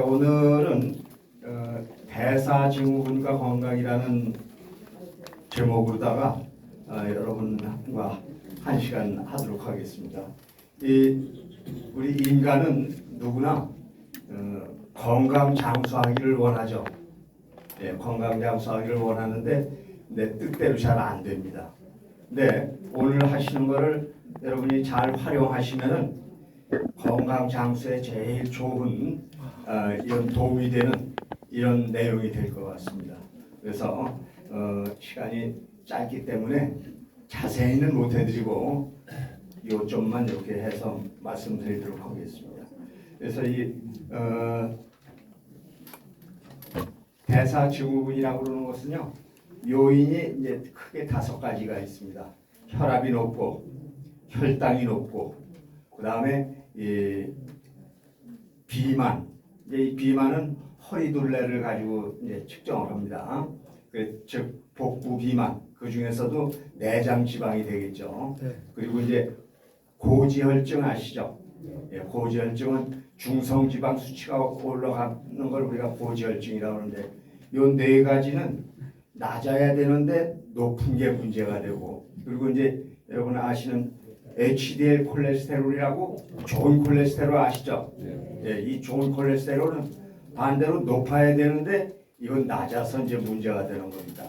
오늘은 대사증후군과 건강이라는 제목으로다가 여러분과 한 시간 하도록 하겠습니다. 우리 인간은 누구나 건강 장수하기를 원하죠. 건강 장수하기를 원하는데 내 뜻대로 잘 안 됩니다. 근데 오늘 하시는 거를 여러분이 잘 활용하시면은 건강 장수에 제일 좋은 이런 도움이 되는 이런 내용이 될 것 같습니다. 그래서 시간이 짧기 때문에 자세히는 못 해드리고 요점만 이렇게 해서 말씀드리도록 하겠습니다. 그래서 이 대사증후군이라고 그러는 것은요, 요인이 이제 크게 5가지가 있습니다. 혈압이 높고, 혈당이 높고, 그 다음에 비만. 이 비만은 허리둘레를 가지고 이제 측정을 합니다. 즉 복부 비만. 그 중에서도 내장 지방이 되겠죠. 그리고 이제 고지혈증 아시죠? 고지혈증은 중성 지방 수치가 올라가는 걸 우리가 고지혈증이라고 하는데, 이 4가지는 낮아야 되는데 높은 게 문제가 되고, 그리고 이제 여러분 아시는 HDL 콜레스테롤이라고 좋은 콜레스테롤 아시죠? 이 좋은 콜레스테롤은 반대로 높아야 되는데 이건 낮아서 이제 문제가 되는 겁니다.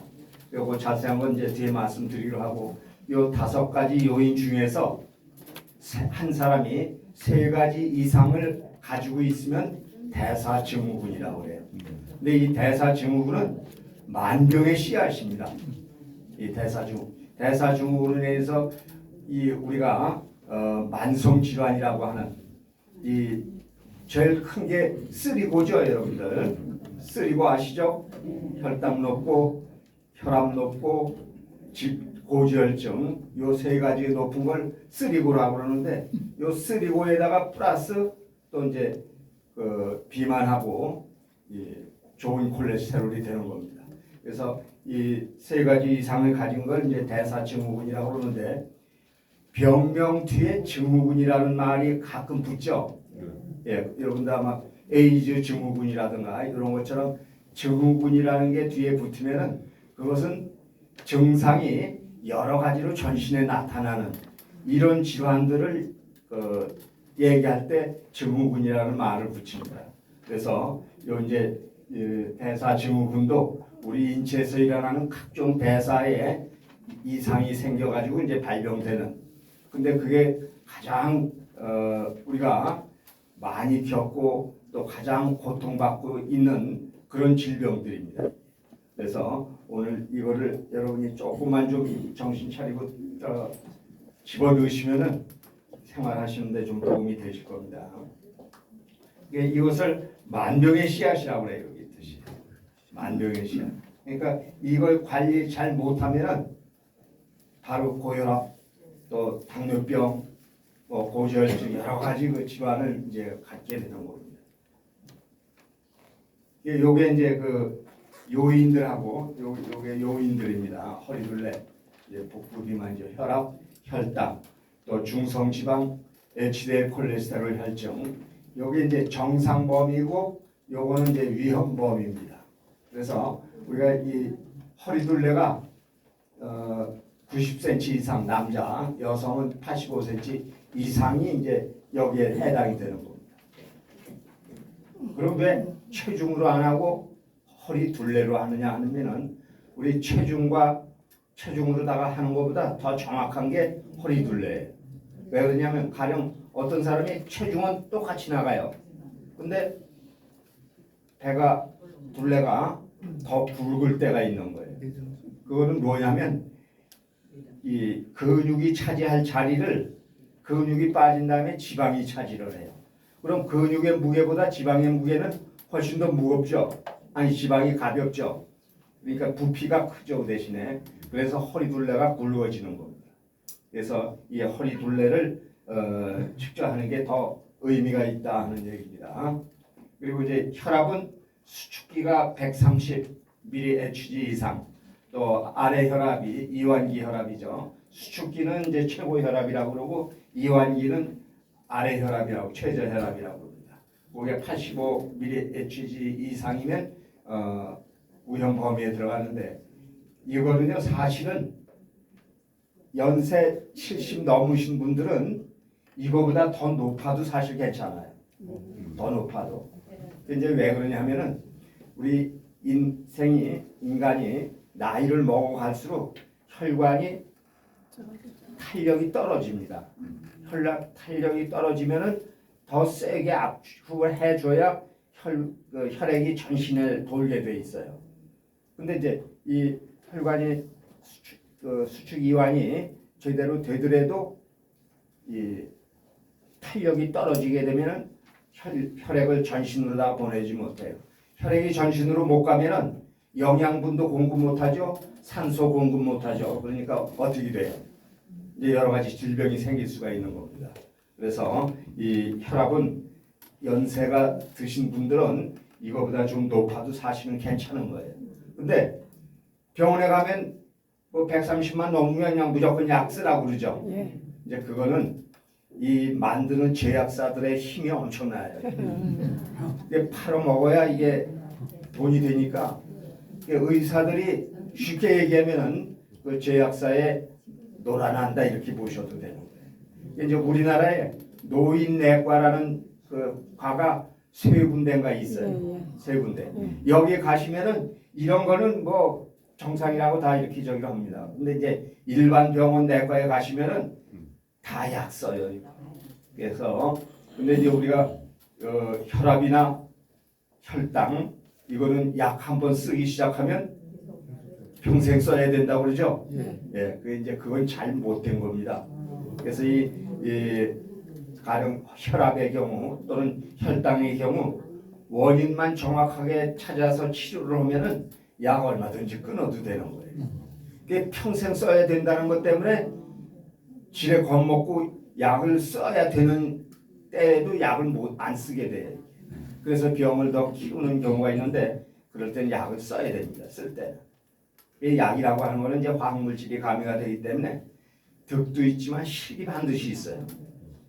요거 자세한 건 이제 뒤에 말씀드리기로 하고, 요 5가지 요인 중에서 한 사람이 3가지 이상을 가지고 있으면 대사증후군이라고 해요. 근데 이 대사증후군은 만병의 씨앗입니다. 이 대사증후군에 대해서 우리가 만성 질환이라고 하는 이 제일 큰 게 쓰리고죠, 여러분들. 쓰리고 아시죠? 혈당 높고, 혈압 높고, 고지혈증, 요 3가지 높은 걸 쓰리고라고 그러는데, 요 쓰리고에다가 플러스 또 이제 비만하고 좋은 콜레스테롤이 되는 겁니다. 그래서 이 3가지 이상을 가진 걸 이제 대사증후군이라고 그러는데, 병명 뒤에 증후군이라는 말이 가끔 붙죠. 여러분들 아마 에이즈 증후군이라든가 이런 것처럼 증후군이라는 게 뒤에 붙으면은 그것은 증상이 여러 가지로 전신에 나타나는 이런 질환들을 얘기할 때 증후군이라는 말을 붙입니다. 그래서 요 이제 대사증후군도 우리 인체에서 일어나는 각종 대사에 이상이 생겨가지고 이제 발병되는. 근데 그게 가장 우리가 많이 겪고 또 가장 고통받고 있는 그런 질병들입니다. 그래서 오늘 이거를 여러분이 조금만 좀 정신 차리고 집어넣으시면은 생활하시는데 좀 도움이 되실 겁니다. 이것을 만병의 씨앗이라고 해요. 여기 뜻이 만병의 씨앗. 그러니까 이걸 관리 잘 못하면은 바로 고혈압, 또 당뇨병, 고지혈증 여러 가지 그 질환을 이제 갖게 되는 겁니다. 요게 이제 그 요인들하고 요게 요인들입니다. 허리둘레, 복부 비만이죠. 혈압, 혈당, 또 중성 지방, HDL 콜레스테롤 혈증. 요게 이제 정상 범위고 요거는 이제 위험 범위입니다. 그래서 우리가 이 허리둘레가 90cm 이상 남자, 여성은 85cm 이상이 이제 여기에 해당이 되는 겁니다. 그럼 왜 체중으로 안 하고 허리 둘레로 하느냐 하면은 우리 체중으로다가 하는 것보다 더 정확한 게 허리 둘레예요. 왜 그러냐면 가령 어떤 사람이 체중은 똑같이 나가요. 근데 배가 둘레가 더 굵을 때가 있는 거예요. 그거는 뭐냐면 이 근육이 차지할 자리를 근육이 빠진 다음에 지방이 차지를 해요. 그럼 근육의 무게보다 지방의 무게는 훨씬 더 무겁죠. 아니 지방이 가볍죠. 그러니까 부피가 크죠, 그 대신에. 그래서 허리둘레가 굵어지는 겁니다. 그래서 이 허리둘레를 측정하는 게 더 의미가 있다 하는 얘기입니다. 그리고 이제 혈압은 수축기가 130mHg 이상, 또 아래 혈압이 이완기 혈압이죠. 수축기는 이제 최고 혈압이라고 그러고 이완기는 아래 혈압이라고 최저 혈압이라고 합니다. 그게 85mHg 이상이면 위험 범위에 들어가는데 이거는요 사실은 연세 70 넘으신 분들은 이거보다 더 높아도 사실 괜찮아요. 더 높아도. 이제 왜 그러냐면은 우리 인간이 나이를 먹어갈수록 혈관이 탄력이 떨어집니다. 탄력이 떨어지면은 더 세게 압축을 해줘야 혈액이 전신에 돌게 돼 있어요. 근데 이제 이 혈관이 수축 이완이 제대로 되더라도 이 탄력이 떨어지게 되면은 혈액을 전신으로 다 보내지 못해요. 혈액이 전신으로 못 가면은 영양분도 공급 못하죠. 산소 공급 못하죠. 그러니까 어떻게 돼요? 이제 여러 가지 질병이 생길 수가 있는 겁니다. 그래서 이 혈압은 연세가 드신 분들은 이거보다 좀 높아도 사실은 괜찮은 거예요. 근데 병원에 가면 뭐 130만 넘으면 그냥 무조건 약 쓰라고 그러죠. 이제 그거는 이 만드는 제약사들의 힘이 엄청나요. 이게 팔아먹어야 이게 돈이 되니까 의사들이 쉽게 얘기하면은 그 제약사에 놀아난다 이렇게 보셔도 되는 거예요. 이제 우리나라에 노인내과라는 그 과가 세 군데가 있어요. 세 군데. 여기에 가시면은 이런 거는 뭐 정상이라고 다 이렇게 저기로 합니다. 근데 이제 일반 병원 내과에 가시면은 다 약 써요. 그래서 근데 이제 우리가 혈압이나 혈당 이거는 약 한 번 쓰기 시작하면 평생 써야 된다고 그러죠. 예, 그 이제 그건 잘 못된 겁니다. 그래서 이 가령 혈압의 경우 또는 혈당의 경우 원인만 정확하게 찾아서 치료를 하면은 약 얼마든지 끊어도 되는 거예요. 그게 평생 써야 된다는 것 때문에 지레 겁먹고 약을 써야 되는 때에도 약을 안 쓰게 돼요. 그래서 병을 더 키우는 경우가 있는데 그럴 때는 약을 써야 됩니다. 쓸 때는. 이 약이라고 하는 거는 이제 화학물질이 가미가 되기 때문에 득도 있지만 실이 반드시 있어요.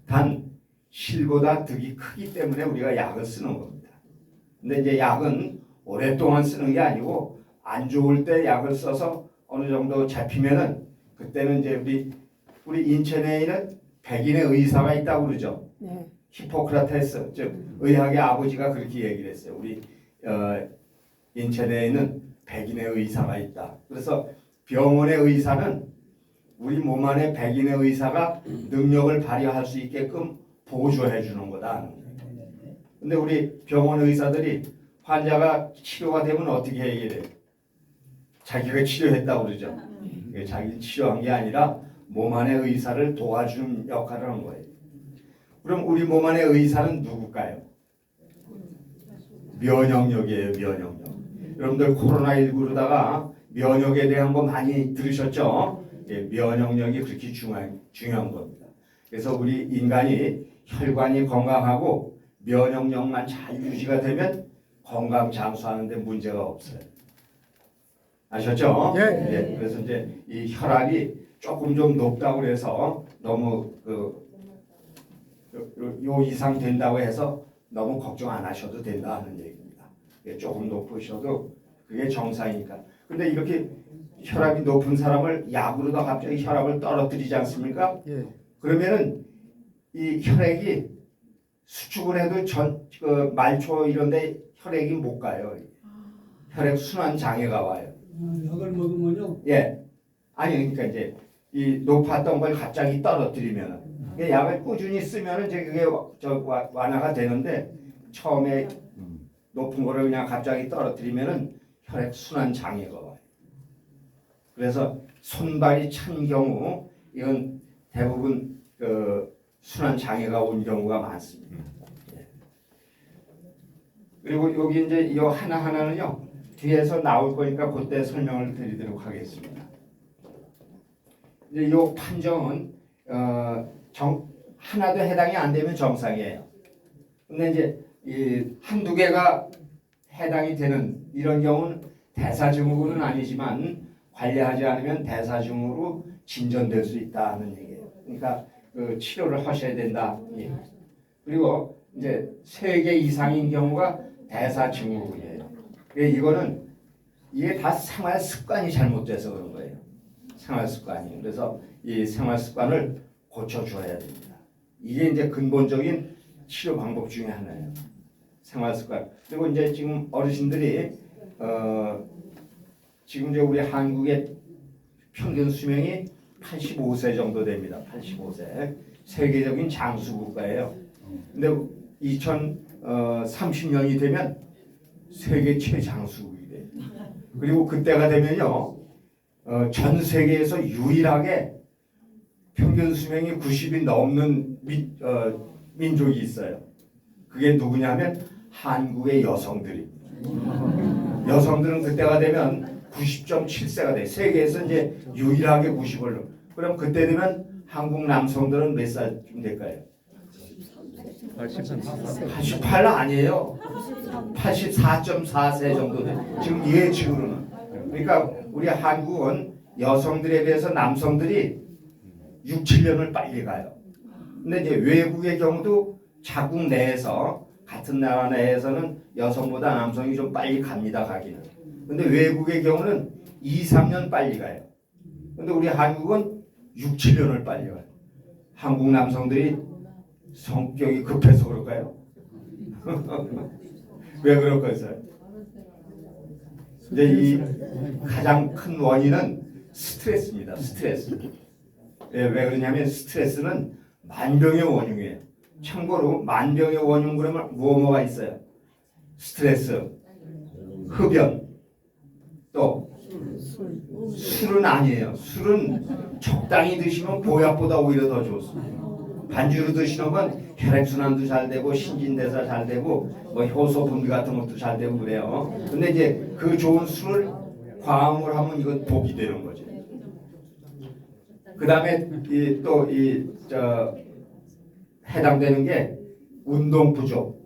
단 실보다 득이 크기 때문에 우리가 약을 쓰는 겁니다. 근데 이제 약은 오랫동안 쓰는 게 아니고 안 좋을 때 약을 써서 어느 정도 잡히면은 그때는 이제 우리 인체 내에는 백인의 의사가 있다고 그러죠. 히포크라테스 즉 의학의 아버지가 그렇게 얘기를 했어요. 우리 인체 내에는 백인의 의사가 있다. 그래서 병원의 의사는 우리 몸 안에 백인의 의사가 능력을 발휘할 수 있게끔 보조해 주는 거다. 근데 우리 병원 의사들이 환자가 치료가 되면 어떻게 얘기를 해요? 자기가 치료했다고 그러죠. 자기 치료한 게 아니라 몸 안의 의사를 도와주는 역할을 한 거예요. 그럼 우리 몸 안의 의사는 누굴까요? 면역력이에요. 면역력. 여러분들 코로나19로다가 면역에 대한 거 많이 들으셨죠? 예, 면역력이 그렇게 중요한 겁니다. 그래서 우리 인간이 혈관이 건강하고 면역력만 잘 유지가 되면 건강 장수하는 데 문제가 없어요. 아셨죠? 예, 그래서 이제 이 혈압이 조금 좀 높다고 해서 너무 요 이상 된다고 해서 너무 걱정 안 하셔도 된다 하는 얘기입니다. 조금 높으셔도 그게 정상이니까. 근데 이렇게 혈압이 높은 사람을 약으로도 갑자기 혈압을 떨어뜨리지 않습니까? 그러면은 이 혈액이 수축을 해도 그 말초 이런데 혈액이 못 가요. 혈액 순환 장애가 와요. 약을 먹으면요? 예. 아니 그러니까 이제 이 높았던 걸 갑자기 떨어뜨리면은 약을 꾸준히 쓰면은 이제 그게 완화가 되는데 처음에 높은 거를 그냥 갑자기 떨어뜨리면은 혈액 순환 장애가 와요. 그래서 손발이 찬 경우 이건 대부분 그 순환 장애가 온 경우가 많습니다. 예. 그리고 여기 이제 이 하나하나는요 뒤에서 나올 거니까 그때 설명을 드리도록 하겠습니다. 이제 이 판정은 하나도 해당이 안 되면 정상이에요. 근데 이제 이 한두 개가 해당이 되는 이런 경우는 대사증후군은 아니지만 관리하지 않으면 대사증후로 진전될 수 있다는 얘기예요. 그러니까 그 치료를 하셔야 된다. 예. 그리고 이제 3개 이상인 경우가 대사증후군이에요. 이거는 이게 다 생활 습관이 잘못돼서 그런 거예요. 생활 습관이. 그래서 이 생활 습관을 고쳐줘야 됩니다. 이게 이제 근본적인 치료 방법 중에 하나예요. 생활 습관. 그리고 이제 지금 어르신들이 지금 이제 우리 한국의 평균 수명이 85세 정도 됩니다. 85세. 세계적인 장수 국가예요. 근데 2030년이 되면 세계 최장수국이 돼요. 그리고 그때가 되면요, 전 세계에서 유일하게 평균 수명이 90이 넘는 민족이 있어요. 그게 누구냐면 한국의 여성들이. 여성들은 그때가 되면 90.7세가 돼. 세계에서 이제 유일하게 90을. 그럼 그때 되면 한국 남성들은 몇 살쯤 될까요? 88 아니에요. 84.4세 정도 돼. 지금 예측으로는. 그러니까 우리 한국은 여성들에 비해서 남성들이 6, 7년을 빨리 가요. 근데 이제 외국의 경우도 자국 내에서 같은 나라 내에서는 여성보다 남성이 좀 빨리 갑니다, 가기는. 근데 외국의 경우는 2, 3년 빨리 가요. 근데 우리 한국은 6, 7년을 빨리 가요. 한국 남성들이 성격이 급해서 그럴까요? 왜 그럴까요? 이제 이 가장 큰 원인은 스트레스입니다. 스트레스. 왜 그러냐면 스트레스는 만병의 원흉이에요. 참고로 만병의 원흉 그러면 뭐가 있어요? 스트레스, 흡연, 또 술은 아니에요. 술은 적당히 드시면 보약보다 오히려 더 좋습니다. 반주로 드시는 건 혈액순환도 잘 되고 신진대사 잘 되고 뭐 효소 분비 같은 것도 잘 되고 그래요. 근데 이제 그 좋은 술을 과음을 하면 이건 독이 되는 거죠. 그 다음에 또 해당되는 게 운동 부족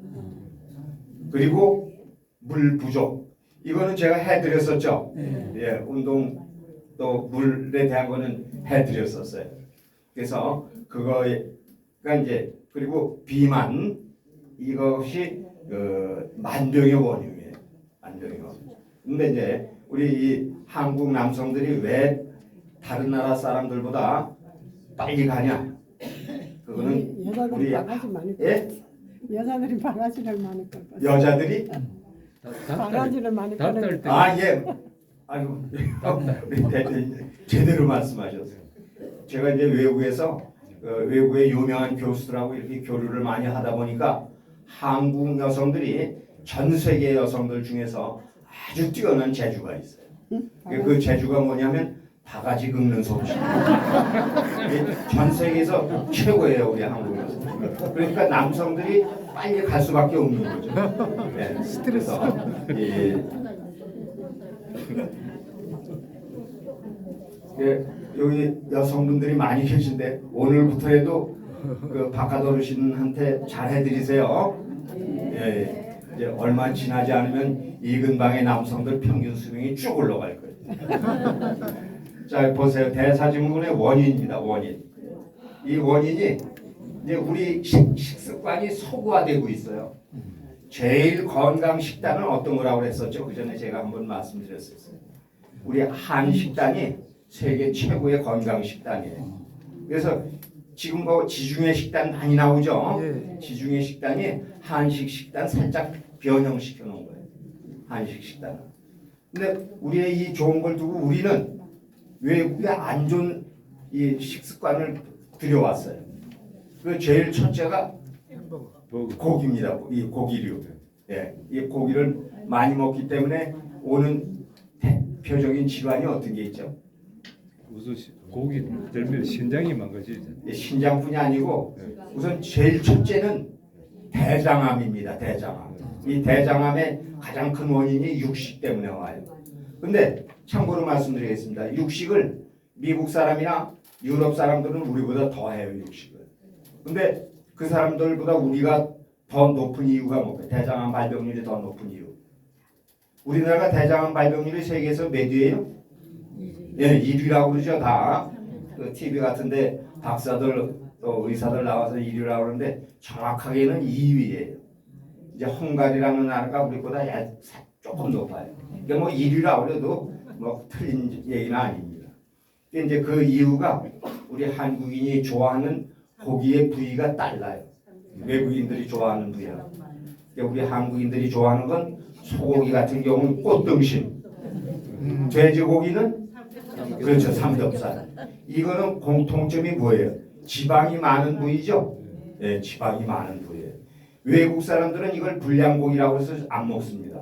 그리고 물 부족. 이거는 제가 해드렸었죠. 예, 운동 또 물에 대한 거는 해드렸었어요. 그래서 그거가 이제 그리고 비만 이것이 만병의 원흉이에요. 만병의 원흉. 근데 이제 우리 이 한국 남성들이 왜 다른 나라 사람들보다 빨리 가냐? 그거는 여자들이 바가지 많이 예? 여자들이 바가지를 많이 끌고 여자들이 바가지를 많이 끌고 예. 아이고 제대로 말씀하셨어요. 제가 이제 외국에서 외국의 유명한 교수들하고 이렇게 교류를 많이 하다 보니까 한국 여성들이 전 세계 여성들 중에서 아주 뛰어난 재주가 있어요. 그 재주가 뭐냐면 바가지 긁는 솜씨. 전 세계에서 최고예요, 우리 한국 여성. 그러니까 남성들이 빨리 갈 수밖에 없는 거죠. 네, 스트레스. 여기 여성분들이 많이 계신데 오늘부터라도 그 바깥 어르신한테 잘 해드리세요. 예, 이제 얼마 지나지 않으면 이 근방의 남성들 평균 수명이 쭉 올라갈 거예요. 자 보세요. 대사증후군의 원인입니다. 원인. 이 원인이 이제 우리 식습관이 서구화되고 있어요. 제일 건강 식단은 어떤 거라고 했었죠? 그 전에 제가 한번 말씀드렸었어요. 우리 한식단이 세계 최고의 건강 식단이에요. 그래서 지금 뭐 지중해 식단 많이 나오죠? 지중해 식단이 한식 식단 살짝 변형시켜 놓은 거예요. 한식 식단은. 근데 우리의 이 좋은 걸 두고 우리는 외국의 안 좋은 이 식습관을 들여왔어요. 그 제일 첫째가 고기입니다. 이 고기류. 예, 이 고기를 많이 먹기 때문에 오는 대표적인 질환이 어떤 게 있죠? 우선 고기 들면 신장이 망가지죠. 예, 신장뿐이 아니고 우선 제일 첫째는 대장암입니다. 대장암. 이 대장암의 가장 큰 원인이 육식 때문에 와요. 근데 참고로 말씀드리겠습니다. 육식을 미국 사람이나 유럽 사람들은 우리보다 더 해요. 육식을. 근데 그 사람들보다 우리가 더 높은 이유가 뭐예요? 대장암 발병률이 더 높은 이유. 우리나라가 대장암 발병률이 세계에서 몇 위예요? 예, 1위라고 그러죠. 다 그 TV 같은데 박사들 또 의사들 나와서 1위라고 그러는데 정확하게는 2위예요. 이제 헝가리라는 나라가 우리보다 조금 높아요. 그러니까 뭐 1위라 그래도 뭐 틀린 얘기는 아닙니다. 이제 그 이유가 우리 한국인이 좋아하는 고기의 부위가 달라요. 외국인들이 좋아하는 부위랑. 그러니까 우리 한국인들이 좋아하는 건 소고기 같은 경우는 꽃등심, 돼지고기는 그렇죠, 삼겹살. 이거는 공통점이 뭐예요? 지방이 많은 부위죠. 예, 지방이 많은 부위예요. 외국 사람들은 이걸 불량고기라고 해서 안 먹습니다.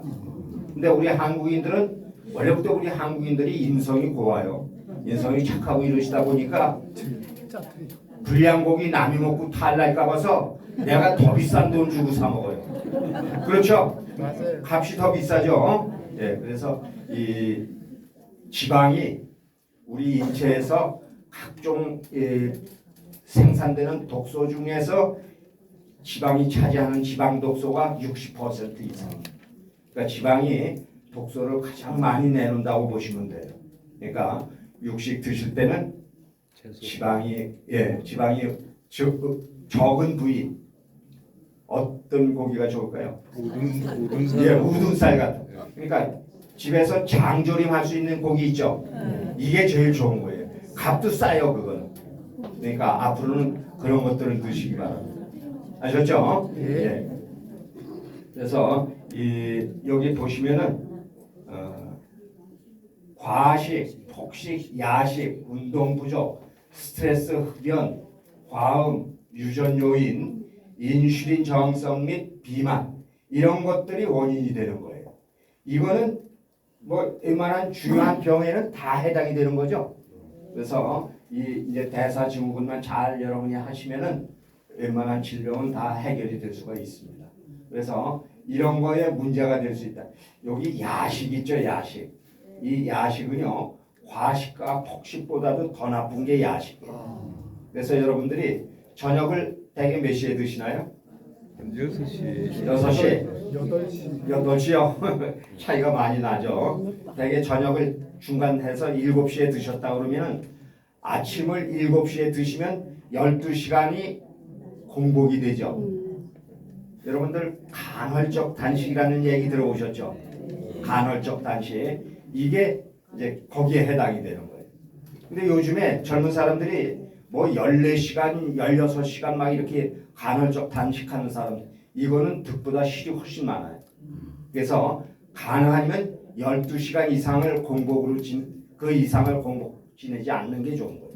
근데 우리 한국인들은 원래부터 우리 한국인들이 인성이 고와요. 인성이 착하고 이러시다 보니까 불량고기 남이 먹고 탈날까 봐서 내가 더 비싼 돈 주고 사 먹어요. 그렇죠? 맞아요. 값이 더 비싸죠. 예, 그래서 이 지방이 우리 인체에서 각종 생산되는 독소 중에서 지방이 차지하는 지방 독소가 60% 이상. 그러니까 지방이 독소를 가장 많이 내놓는다고 보시면 돼요. 그러니까 육식 드실 때는 지방이 적은 부위 어떤 고기가 좋을까요? 예, 우둔살 같은. 그러니까 집에서 장조림할 수 있는 고기 있죠. 이게 제일 좋은 거예요. 값도 싸요 그거는. 그러니까 앞으로는 그런 것들을 드시기 바랍니다. 아셨죠? 예. 그래서 여기 보시면은 과식, 폭식, 야식, 운동 부족, 스트레스, 흡연, 과음, 유전 요인, 인슐린 저항성 및 비만 이런 것들이 원인이 되는 거예요. 이거는 뭐 웬만한 중요한 병에는 다 해당이 되는 거죠. 그래서 이제 대사증후군만 잘 여러분이 하시면은 웬만한 질병은 다 해결이 될 수가 있습니다. 그래서 이런 거에 문제가 될 수 있다. 여기 야식 있죠, 야식. 이 야식은요 과식과 폭식보다도 더 나쁜 게 야식이에요. 그래서 여러분들이 저녁을 대개 몇 시에 드시나요? 6시. 6시. 8시. 8시요? 차이가 많이 나죠. 대개 저녁을 중간해서 7시에 드셨다 그러면 아침을 7시에 드시면 12시간이 공복이 되죠. 여러분들 간헐적 단식이라는 얘기 들어보셨죠? 간헐적 단식. 이게 이제 거기에 해당이 되는 거예요. 근데 요즘에 젊은 사람들이 뭐 14시간, 16시간 막 이렇게 간헐적 단식하는 사람, 이거는 득보다 실이 훨씬 많아요. 그래서 가능하면 12시간 이상을 공복으로 그 이상을 공복 지내지 않는 게 좋은 거예요.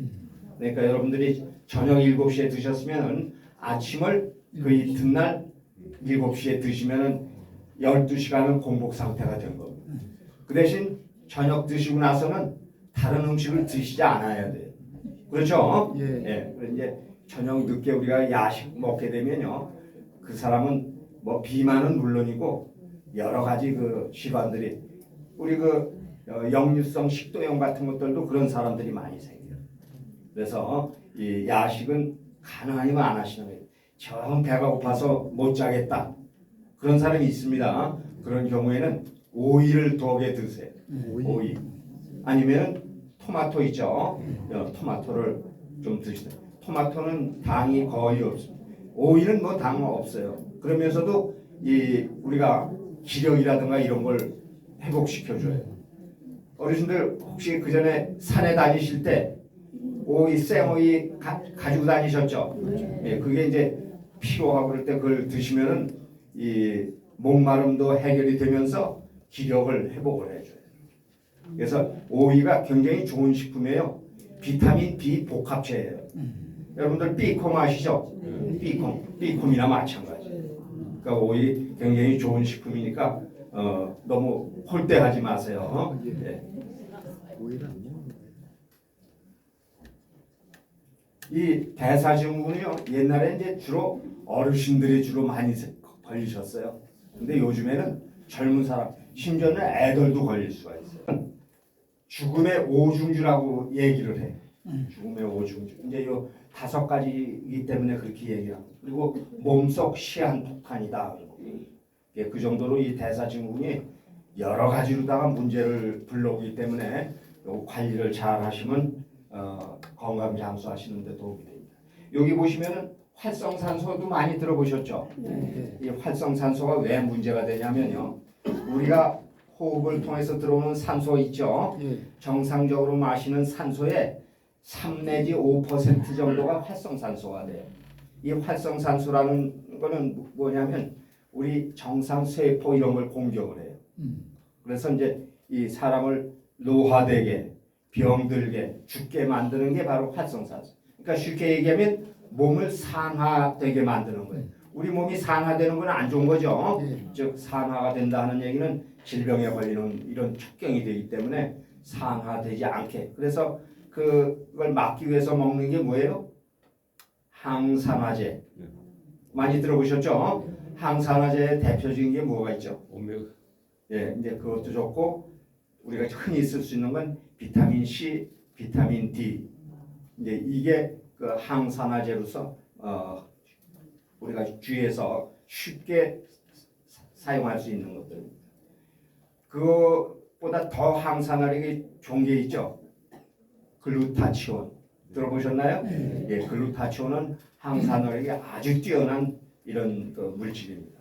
그러니까 여러분들이 저녁 7시에 드셨으면 아침을 그 이튿날 7시에 드시면 12시간은 공복 상태가 된 겁니다. 그 대신 저녁 드시고 나서는 다른 음식을 드시지 않아야 돼요. 그렇죠? 예. 그래서 이제 저녁 늦게 우리가 야식 먹게 되면요, 그 사람은 뭐 비만은 물론이고 여러 가지 그 질환들이 우리 그 역류성 식도염 같은 것들도 그런 사람들이 많이 생겨요. 그래서 이 야식은 가능하면 안 하시는 거예요. 정 배가 고파서 못 자겠다. 그런 사람이 있습니다. 그런 경우에는 오이를 더 개 드세요. 오이. 아니면 토마토 있죠. 토마토를 좀 드시다. 토마토는 당이 거의 없습니다. 오이는 뭐 당 없어요. 그러면서도 이 우리가 기력이라든가 이런 걸 회복시켜줘요. 어르신들 혹시 그 전에 산에 다니실 때 오이, 생오이 가지고 다니셨죠? 예, 그게 이제 피로하고 그럴 때 그걸 드시면은 이 목마름도 해결이 되면서 기력을 회복을 해줘요. 그래서 오이가 굉장히 좋은 식품이에요. 비타민 B 복합체예요. 여러분들 B콤 아시죠? B콤이나 마찬가지. 그러니까 오이 굉장히 좋은 식품이니까 너무 홀대하지 마세요. 예. 이 대사증후군이요 옛날에 이제 주로 어르신들이 주로 많이 걸리셨어요. 근데 요즘에는 젊은 사람, 심지어는 애들도 걸릴 수가 있어요. 죽음의 오중주라고 얘기를 해. 죽음의 오중주. 이제 요 5가지이기 때문에 그렇게 얘기하고. 그리고 몸속 시한 폭탄이다. 그 정도로 이 대사증후군이 여러 가지로다가 문제를 불러오기 때문에 요 관리를 잘 하시면 건강 장수하시는 데 도움이 됩니다. 여기 보시면은 활성산소도 많이 들어보셨죠? 네. 이 활성산소가 왜 문제가 되냐면요. 우리가 호흡을 통해서 들어오는 산소 있죠? 예. 정상적으로 마시는 산소의 3 내지 5% 정도가 활성산소가 돼요. 이 활성산소라는 거는 뭐냐면 우리 정상 세포 이런 걸 공격을 해요. 그래서 이제 이 사람을 노화되게, 병들게, 죽게 만드는 게 바로 활성산소. 그러니까 쉽게 얘기하면 몸을 산화되게 만드는 거예요. 우리 몸이 산화되는 건 안 좋은 거죠. 예. 즉 산화가 된다는 얘기는 질병에 걸리는 이런 촉경이 되기 때문에 산화되지 않게. 그래서 그걸 막기 위해서 먹는 게 뭐예요? 항산화제. 많이 들어보셨죠? 항산화제의 대표적인 게 뭐가 있죠? 오메가 예, 이제 그것도 좋고 우리가 흔히 쓸 수 있는 건 비타민 C, 비타민 D. 이제 이게 그 항산화제로서 우리가 주위에서 쉽게 사용할 수 있는 것들입니다. 그것보다 더 항산화력이 좋은 게 있죠. 글루타치온 들어보셨나요? 예, 글루타치온은 항산화력이 아주 뛰어난 이런 그 물질입니다.